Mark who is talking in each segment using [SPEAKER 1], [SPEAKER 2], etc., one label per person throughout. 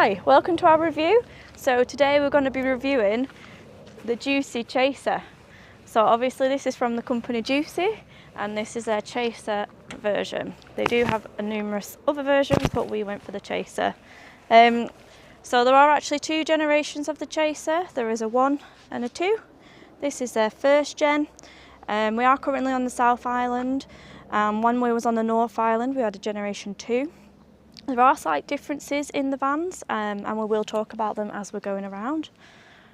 [SPEAKER 1] Hi, welcome to our review. So today we're going to be reviewing the JUCY Chaser. So obviously this is from the company JUCY and this is their Chaser version. They do have numerous other versions, but we went for the Chaser. So there are actually two generations of the Chaser. There is a 1 and a 2. This is their first gen. We are currently on the South Island. When we was on the North Island we had a generation 2. There are slight differences in the vans and we will talk about them as we're going around.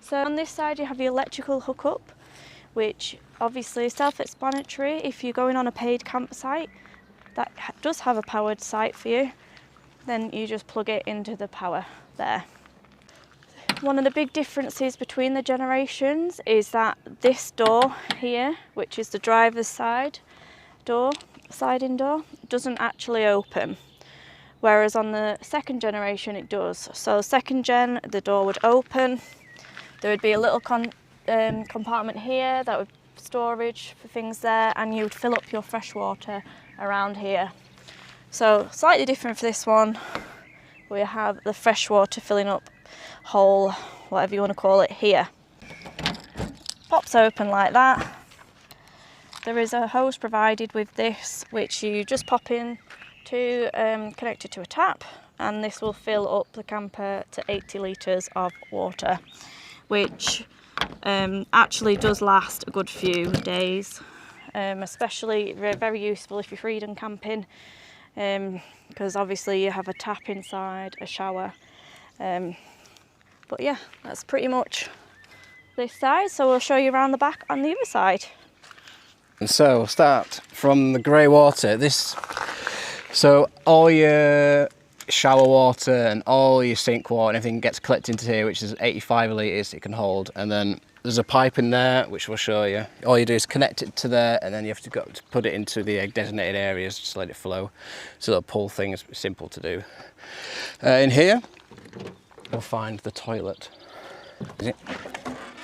[SPEAKER 1] So on this side you have your electrical hookup, which obviously is self-explanatory. If you're going on a paid campsite that does have a powered site for you, then you just plug it into the power there. One of the big differences between the generations is that this door here, which is the driver's side door, sliding door, doesn't actually open. Whereas on the second generation it does. So second gen, the door would open. There would be a little compartment here that would storage for things there, and you would fill up your fresh water around here. So slightly different for this one. We have the fresh water filling up hole, whatever you want to call it, here. Pops open like that. There is a hose provided with this, which you just pop in to connect it to a tap, and this will fill up the camper to 80 litres of water, which actually does last a good few days, especially very useful if you're freedom camping, because obviously you have a tap inside, a shower. But yeah, that's pretty much this side, so we'll show you around the back on the other side.
[SPEAKER 2] And so we'll start from the grey water. So all your shower water and all your sink water and everything gets collected into here, which is 85 litres it can hold. And then there's a pipe in there, which we'll show you. All you do is connect it to there, and then you have to go to put it into the designated areas, just let it flow. It's a little pull thing, it's simple to do. In here, you'll find the toilet. Open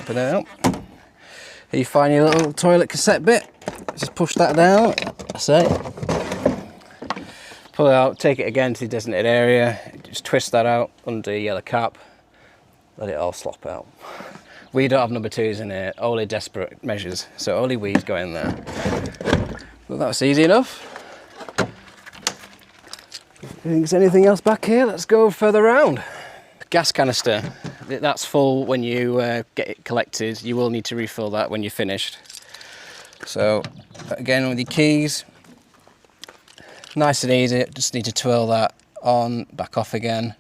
[SPEAKER 2] it up. Here you find your little toilet cassette bit. Just push that down, that's it. Pull it out, take it again to the designated area, just twist that out under the yellow cap, let it all slop out. We don't have number 2s in here, only desperate measures, so only weeds go in there. Well, that's easy enough. If there's anything else back here, let's go further around. Gas canister, that's full when you get it collected. You will need to refill that when you're finished. So again, with your keys, nice and easy, just need to twirl that on, back off again.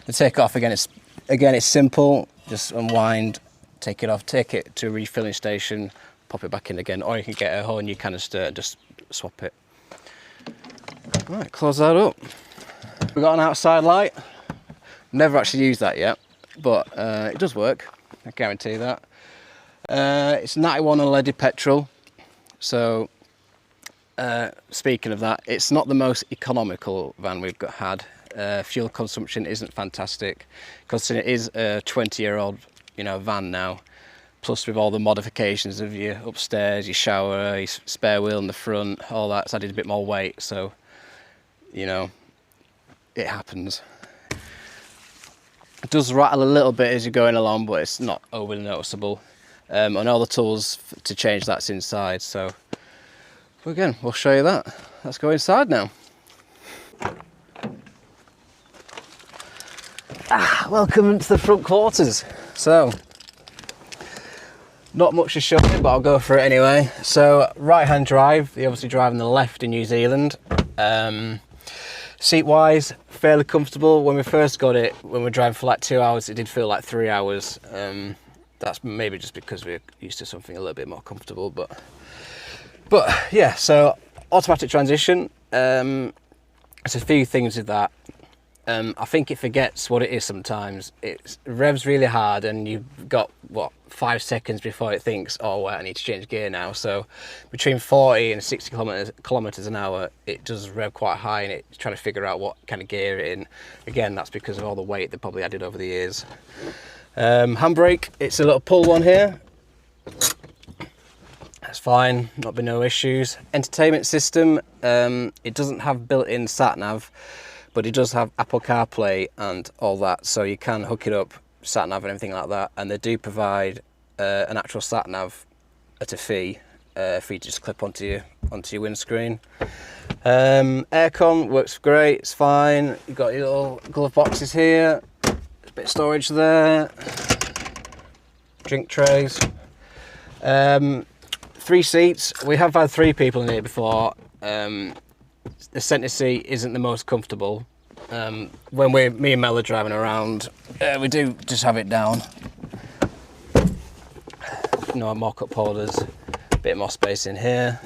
[SPEAKER 2] To take it off again, it's simple, just unwind, take it off, take it to a refilling station, pop it back in again, or you can get a whole new canister and just swap it. Right, close that up. We've got an outside light. Never actually used that yet, but it does work, I guarantee that. It's 91 unleaded petrol, so speaking of that, it's not the most economical van we've had. Fuel consumption isn't fantastic, because it is a 20-year-old, van now. Plus, with all the modifications of your upstairs, your shower, your spare wheel in the front, all that's added a bit more weight. So, it happens. It does rattle a little bit as you're going along, but it's not overly noticeable. And all the tools to change that's inside. So. Again, we'll show you that. Let's go inside now. Welcome into the front quarters. So, not much to show you, but I'll go for it anyway. So, right-hand drive. You're obviously driving the left in New Zealand. Seat-wise, fairly comfortable. When we first got it, when we were driving for like 2 hours, it did feel like 3 hours. That's maybe just because we're used to something a little bit more comfortable, but yeah, so automatic transmission, there's a few things with that. I think it forgets what it is sometimes. It revs really hard and you've got, 5 seconds before it thinks, oh, well, I need to change gear now. So between 40 and 60 kilometres an hour, it does rev quite high, and it's trying to figure out what kind of gear it in. Again, that's because of all the weight they probably added over the years. Handbrake, it's a little pull one here. That's fine, not been no issues. Entertainment system, it doesn't have built-in sat-nav, but it does have Apple CarPlay and all that, so you can hook it up, sat nav and everything like that. And they do provide an actual sat nav at a fee for you to just clip onto your windscreen. Aircon works great, it's fine. You've got your little glove boxes here, a bit of storage there, drink trays. 3 seats. We have had 3 people in here before. The centre seat isn't the most comfortable. When me and Mel are driving around, we do just have it down. More cup holders, a bit more space in here.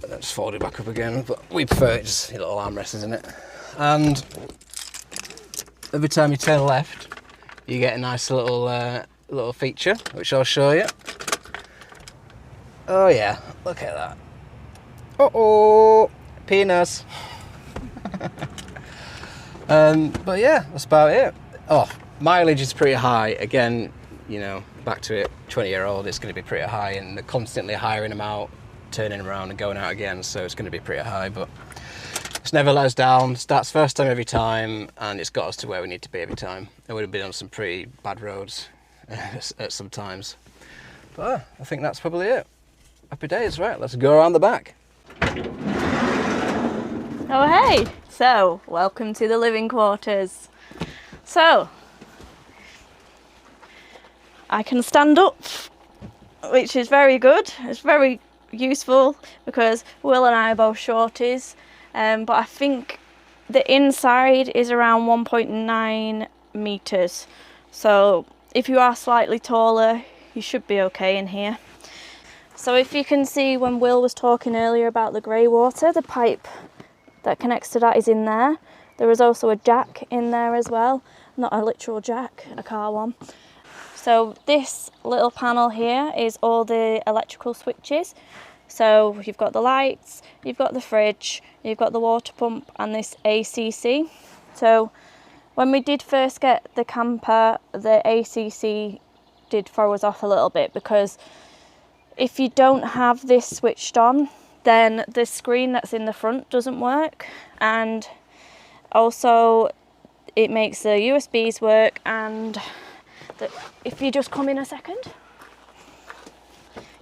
[SPEAKER 2] Just fold it back up again, but we prefer it just your little armrests in it. And every time you turn left, you get a nice little feature, which I'll show you. Oh yeah, look at that. Uh-oh, penis. But yeah, that's about it. Oh, mileage is pretty high. Again, back to it, 20-year-old, it's going to be pretty high, and they're constantly hiring them out, turning around and going out again, so it's going to be pretty high, but it's never let us down. Starts first time every time, and it's got us to where we need to be every time. It would have been on some pretty bad roads at some times. But I think that's probably it. Happy days, right, let's go around the back.
[SPEAKER 1] Oh hey, so welcome to the living quarters. So I can stand up, which is very good. It's very useful because Will and I are both shorties, but I think the inside is around 1.9 meters, so if you are slightly taller you should be okay in here. So if you can see, when Will was talking earlier about the grey water, the pipe that connects to that is in there. There is also a jack in there as well, not a literal jack, a car one. So this little panel here is all the electrical switches. So you've got the lights, you've got the fridge, you've got the water pump and this ACC. So when we did first get the camper, the ACC did throw us off a little bit, because if you don't have this switched on, then the screen that's in the front doesn't work, and also it makes the USBs work. And if you just come in a second,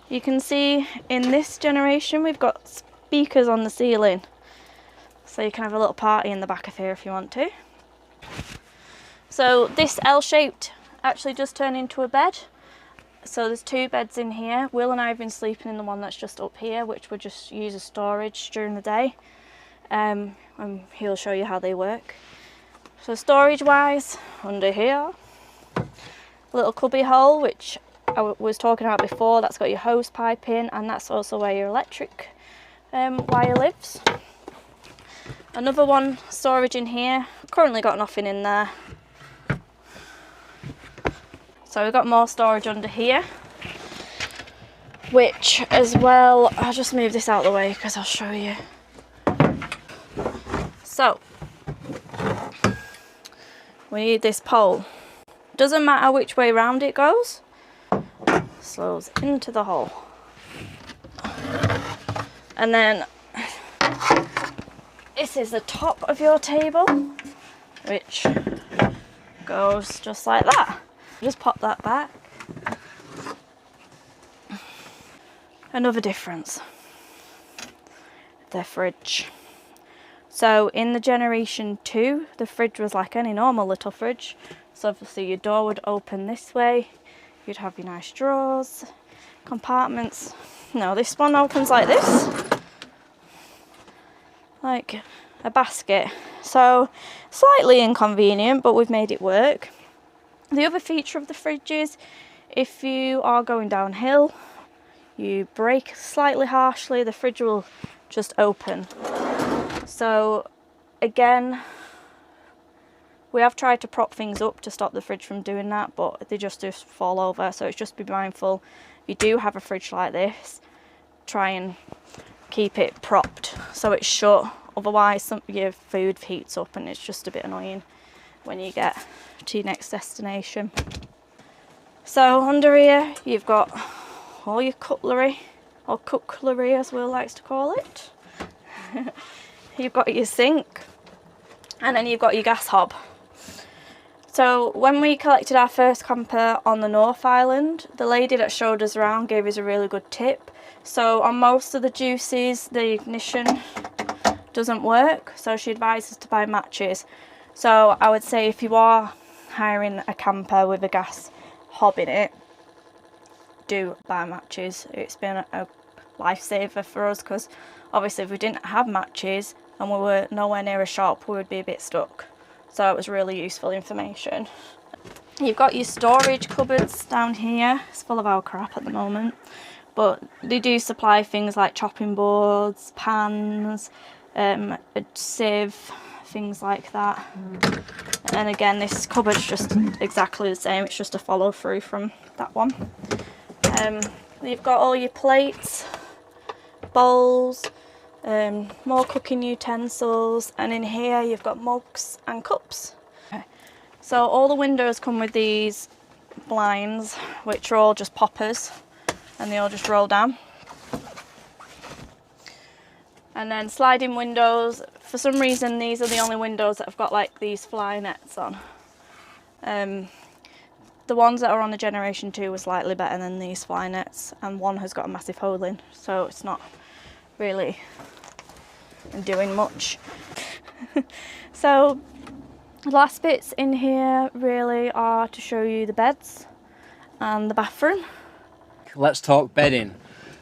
[SPEAKER 1] you can see in this generation we've got speakers on the ceiling, so you can have a little party in the back of here if you want to. So this L-shaped actually just turned into a bed. So there's 2 beds in here. Will and I have been sleeping in the one that's just up here, which we just use as storage during the day, and he'll show you how they work. So storage wise, under here, little cubby hole, which I was talking about before, that's got your hose pipe in, and that's also where your electric wire lives. Another one, storage in here. Currently got nothing in there. So we've got more storage under here, which as well, I'll just move this out of the way because I'll show you. So we need this pole. Doesn't matter which way round it goes, slows into the hole. And then this is the top of your table, which goes just like that. Just pop that back. Another difference, the fridge. So in the generation 2, the fridge was like any normal little fridge. So obviously your door would open this way, you'd have your nice drawers, compartments. No, this one opens like this, like a basket. So slightly inconvenient, but we've made it work. The other feature of the fridge is, if you are going downhill, you brake slightly harshly, the fridge will just open. So again, we have tried to prop things up to stop the fridge from doing that, but they just fall over. So it's just be mindful, if you do have a fridge like this, try and keep it propped so it's shut. Otherwise your food heats up and it's just a bit annoying when you get to your next destination. So under here you've got all your cutlery, or cookery as Will likes to call it. you've got your sink, and then you've got your gas hob. So when we collected our first camper on the North Island, the lady that showed us around gave us a really good tip. So on most of the JUCYs, the ignition doesn't work, so she advised us to buy matches. So I would say if you are hiring a camper with a gas hob in it, do buy matches. It's been a lifesaver for us, because obviously if we didn't have matches and we were nowhere near a shop, we would be a bit stuck. So it was really useful information. You've got your storage cupboards down here. It's full of our crap at the moment, but they do supply things like chopping boards, pans, a sieve, things like that. And again, this cupboard's just exactly the same, it's just a follow through from that one. You've got all your plates, bowls, more cooking utensils, and in here you've got mugs and cups. Okay. So all the windows come with these blinds, which are all just poppers, and they all just roll down. And then sliding windows. For some reason these are the only windows that have got like these fly nets on. The ones that are on the Generation 2 were slightly better than these fly nets, and one has got a massive hole in, so it's not really doing much. So the last bits in here really are to show you the beds and the bathroom.
[SPEAKER 2] Let's talk bedding.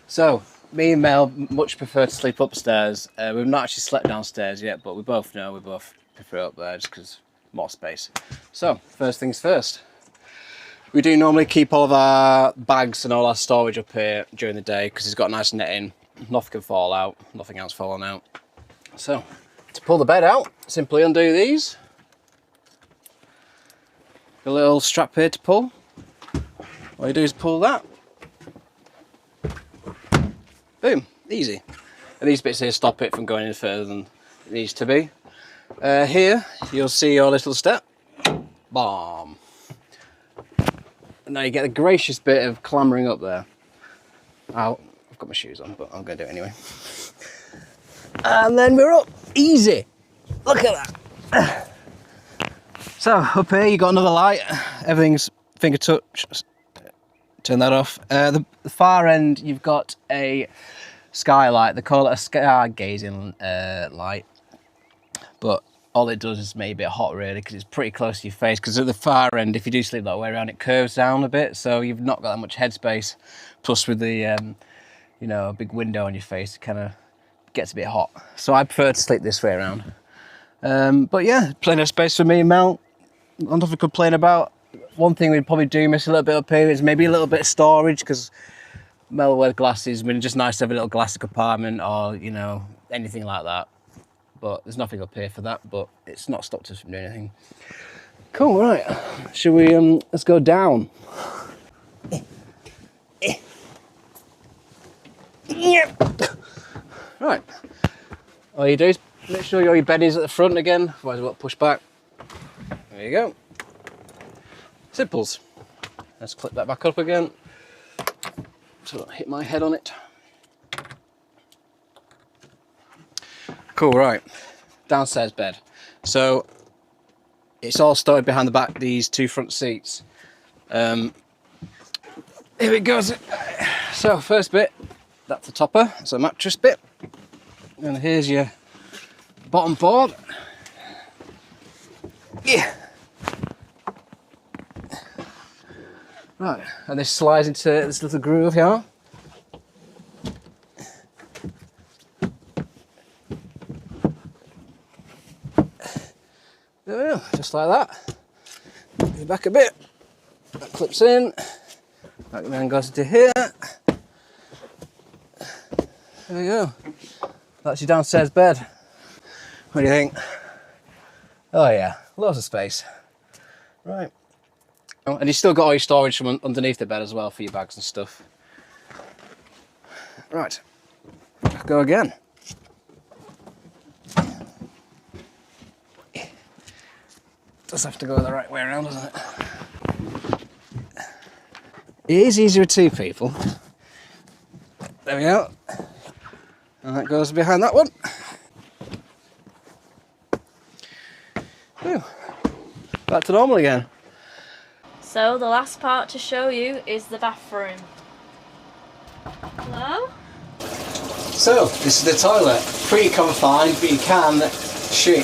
[SPEAKER 2] So me and Mel much prefer to sleep upstairs. We've not actually slept downstairs yet, but we both know we both prefer up there just because more space. So first things first, we do normally keep all of our bags and all our storage up here during the day because it's got nice netting. Nothing can fall out, nothing else falling out. So to pull the bed out, simply undo these. A little strap here to pull. All you do is pull that. Boom, easy. And these bits here stop it from going any further than it needs to be. Here you'll see your little step. Bam. And now you get the gracious bit of clambering up there. I've got my shoes on, but I'm going to do it anyway. And then we're up, easy. Look at that. So up here you got another light. Everything's finger touch. Turn that off. The far end you've got a skylight. They call it a stargazing light, but all it does is make it a bit hot really, because it's pretty close to your face. Because at the far end, if you do sleep that way around, it curves down a bit, so you've not got that much headspace. Plus with the you know, a big window on your face, it kind of gets a bit hot. So I prefer to sleep this way around. But yeah, plenty of space for me and Mel. Nothing to complain about. One thing we'd probably do miss a little bit up here is maybe a little bit of storage, because Mel wears glasses. I mean, just nice to have a little glass compartment, or you know, anything like that. But there's nothing up here for that, but it's not stopped us from doing anything. Cool, right. Should we, let's go down. Right. All you do is make sure your bed is at the front again, otherwise we'll push back. There you go. Simples. Let's clip that back up again so I don't hit my head on it. Cool, right. Downstairs bed. So it's all stored behind the back, these two front seats. Here it goes. So first bit, that's the topper, so mattress bit. And here's your bottom board. Yeah. Right, and this slides into this little groove here. There we go, just like that. Move it back a bit. That clips in. That then goes into here. There we go. That's your downstairs bed. What do you think? Oh yeah, lots of space. Right. Oh, and you've still got all your storage from underneath the bed as well for your bags and stuff. Right, go again. Does have to go the right way around, doesn't it? It is easier with two people. There we go. And that goes behind that one. back to normal again.
[SPEAKER 1] So the last part to show you is the bathroom. Hello?
[SPEAKER 2] So, this is the toilet. Pretty confined, but you can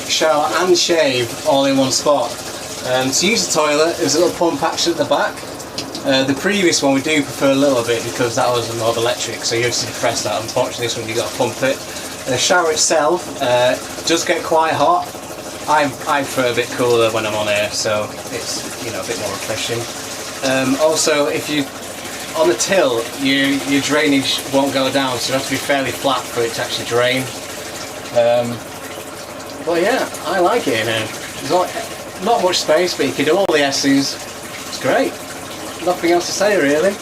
[SPEAKER 2] shower and shave all in one spot. To use the toilet, there's a little pump action at the back. The previous one we do prefer a little bit because that was more electric, so you have to press that. Unfortunately, this one you got to pump it. The shower itself does get quite hot. I prefer a bit cooler when I'm on air, so it's, you know, a bit more refreshing. Also, if you on the till, your drainage won't go down, so you have to be fairly flat for it to actually drain. But yeah, I like it in here. There's not much space, but you can do all the S's. It's great. Nothing else to say really.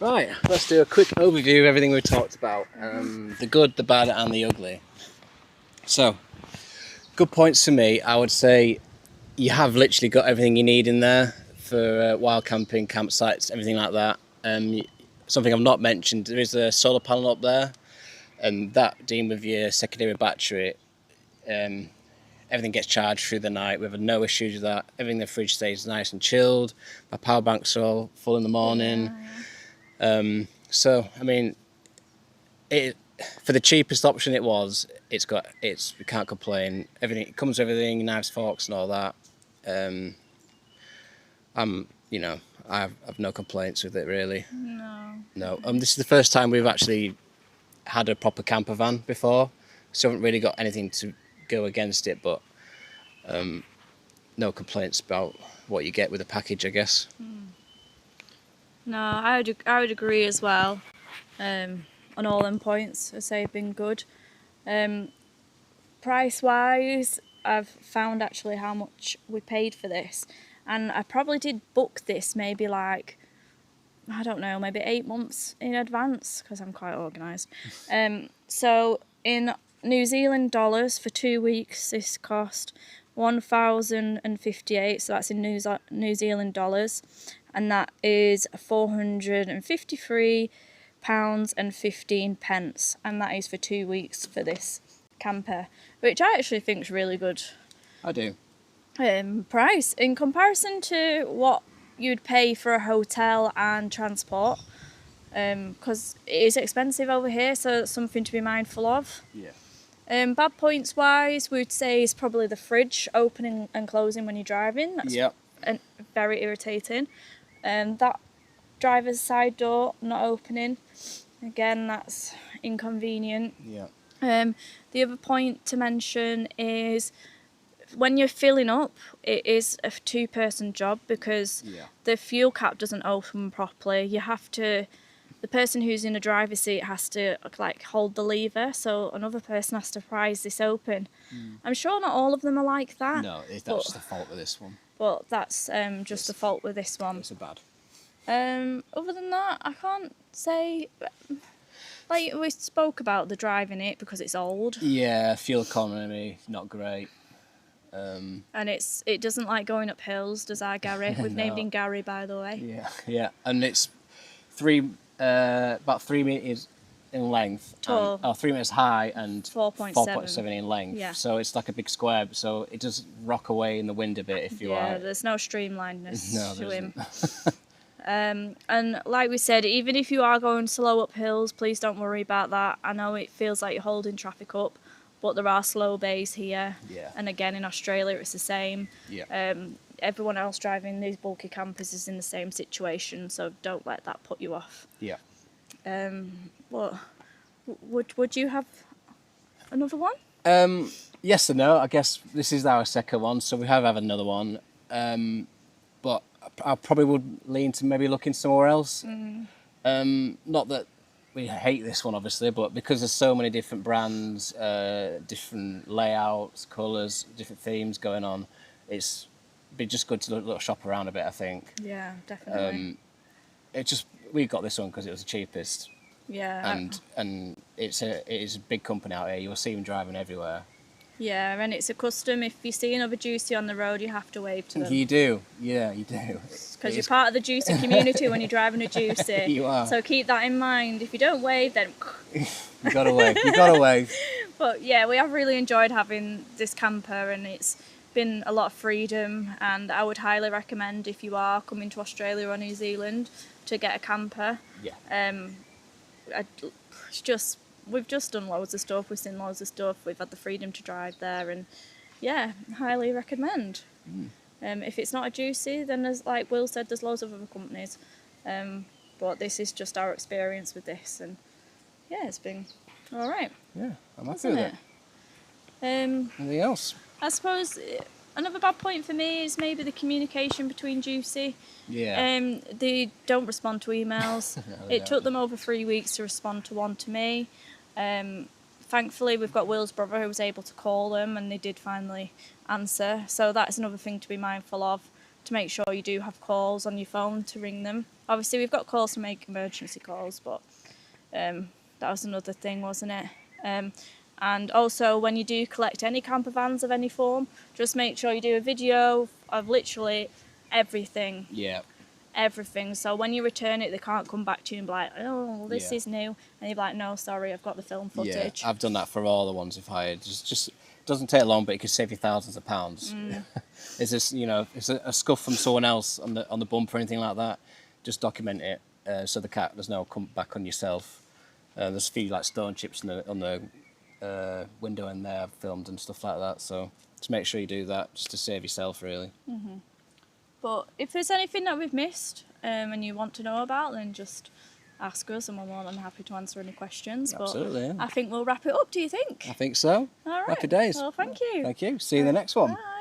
[SPEAKER 2] Right, let's do a quick overview of everything we talked about. The good, the bad and the ugly. So, good points for me. I would say you have literally got everything you need in there for wild camping, campsites, everything like that. Something I've not mentioned, there is a solar panel up there, and that dealing with your secondary battery, everything gets charged through the night. We have no issues with that. Everything in the fridge stays nice and chilled. My power banks are all full in the morning. So I mean, for the cheapest option we can't complain. Everything, it comes with everything, knives, forks and all that. You know, I have no complaints with it really. No. This is the first time we've actually had a proper camper van before, so I haven't really got anything to go against it, but no complaints about what you get with the package, I guess.
[SPEAKER 1] No, I would agree as well. On all them points, I say have been good. Price wise, I've found actually how much we paid for this, and I probably did book this maybe like, I don't know, maybe 8 months in advance because I'm quite organised. So in New Zealand dollars for 2 weeks, this cost 1,058. So that's in New Zealand dollars, and that is £453.15, and that is for 2 weeks for this camper, which I actually think is really good.
[SPEAKER 2] I do.
[SPEAKER 1] Price in comparison to what you'd pay for a hotel and transport, because it is expensive over here, so it's something to be mindful of.
[SPEAKER 2] Yeah.
[SPEAKER 1] Bad points wise, we'd say is probably the fridge opening and closing when you're driving. That's very irritating. That driver's side door not opening, again, that's inconvenient.
[SPEAKER 2] Yeah.
[SPEAKER 1] The other point to mention is when you're filling up, it is a 2-person job because the fuel cap doesn't open properly. You have to, the person who's in the driver's seat has to like hold the lever, so another person has to prise this open. I'm sure not all of them are like that.
[SPEAKER 2] No, that's just the fault with this one.
[SPEAKER 1] But that's just the fault with this one.
[SPEAKER 2] It's a bad.
[SPEAKER 1] Other than that, I can't say. Like we spoke about the driving it because it's old.
[SPEAKER 2] Yeah, fuel economy not great.
[SPEAKER 1] And it doesn't like going up hills, does our Gary? We've named him Gary, by the way.
[SPEAKER 2] Yeah, and it's about 3 meters in length.
[SPEAKER 1] Tall.
[SPEAKER 2] 3 meters high and
[SPEAKER 1] 4.7
[SPEAKER 2] in length.
[SPEAKER 1] Yeah.
[SPEAKER 2] So it's like a big square. So it does rock away in the wind a bit if you are.
[SPEAKER 1] Yeah, there's no streamlinedness to him.
[SPEAKER 2] And
[SPEAKER 1] like we said, even if you are going slow up hills, please don't worry about that. I know it feels like you're holding traffic up, but there are slow bays here.
[SPEAKER 2] Yeah.
[SPEAKER 1] And again, in Australia, it's the same.
[SPEAKER 2] Yeah.
[SPEAKER 1] Everyone else driving these bulky campers is in the same situation, so don't let that put you off.
[SPEAKER 2] Yeah.
[SPEAKER 1] What would you have another one?
[SPEAKER 2] Yes and no. I guess this is our second one, so we have another one. But I probably would lean to maybe looking somewhere else. Not that we hate this one, obviously, but because there's so many different brands, different layouts, colours, different themes going on, it's be just good to look shop around a bit, I think.
[SPEAKER 1] Yeah, definitely.
[SPEAKER 2] We got this one because it was the cheapest.
[SPEAKER 1] Yeah.
[SPEAKER 2] And it is a big company out here. You'll see them driving everywhere.
[SPEAKER 1] Yeah, and it's a custom. If you see another JUCY on the road, you have to wave to them.
[SPEAKER 2] You do, yeah, you do.
[SPEAKER 1] Because you're part of the JUCY community when you're driving a JUCY.
[SPEAKER 2] You are.
[SPEAKER 1] So keep that in mind. If you don't wave, then...
[SPEAKER 2] You gotta wave, you gotta wave.
[SPEAKER 1] But yeah, we have really enjoyed having this camper, and it's been a lot of freedom, and I would highly recommend, if you are coming to Australia or New Zealand, to get a camper.
[SPEAKER 2] Yeah.
[SPEAKER 1] It's just, we've just done loads of stuff, we've seen loads of stuff, we've had the freedom to drive there, and yeah, highly recommend. If it's not a JUCY, then there's, like Will said, there's loads of other companies, but this is just our experience with this, and yeah, it's been all right.
[SPEAKER 2] Yeah, I'm happy with it. Anything else?
[SPEAKER 1] I suppose another bad point for me is maybe the communication between JUCY.
[SPEAKER 2] Yeah.
[SPEAKER 1] They don't respond to emails.
[SPEAKER 2] No,
[SPEAKER 1] It took them over 3 weeks to respond to one to me. Thankfully, we've got Will's brother who was able to call them, and they did finally answer. So that's another thing to be mindful of, to make sure you do have calls on your phone to ring them. Obviously, we've got calls to make emergency calls, but that was another thing, wasn't it? And also, when you do collect any camper vans of any form, just make sure you do a video of literally everything.
[SPEAKER 2] Yeah.
[SPEAKER 1] Everything. So when you return it, they can't come back to you and be like, oh, this is new. And you're like, no, sorry, I've got the film footage.
[SPEAKER 2] Yeah, I've done that for all the ones I've hired. Just it doesn't take long, but it could save you thousands of pounds. Is this, you know, it's a scuff from someone else on the bumper or anything like that? Just document it, so there's no come back on yourself. There's a few like stone chips on the window in there I've filmed and stuff like that. So just make sure you do that, just to save yourself, really.
[SPEAKER 1] But if there's anything that we've missed and you want to know about, then just ask us, and we're more than happy to answer any questions.
[SPEAKER 2] Absolutely.
[SPEAKER 1] But
[SPEAKER 2] Yeah.
[SPEAKER 1] I think we'll wrap it up, do you think?
[SPEAKER 2] I think so.
[SPEAKER 1] All right.
[SPEAKER 2] Happy days.
[SPEAKER 1] Well, thank you.
[SPEAKER 2] Thank you. See you in the next one.
[SPEAKER 1] Bye.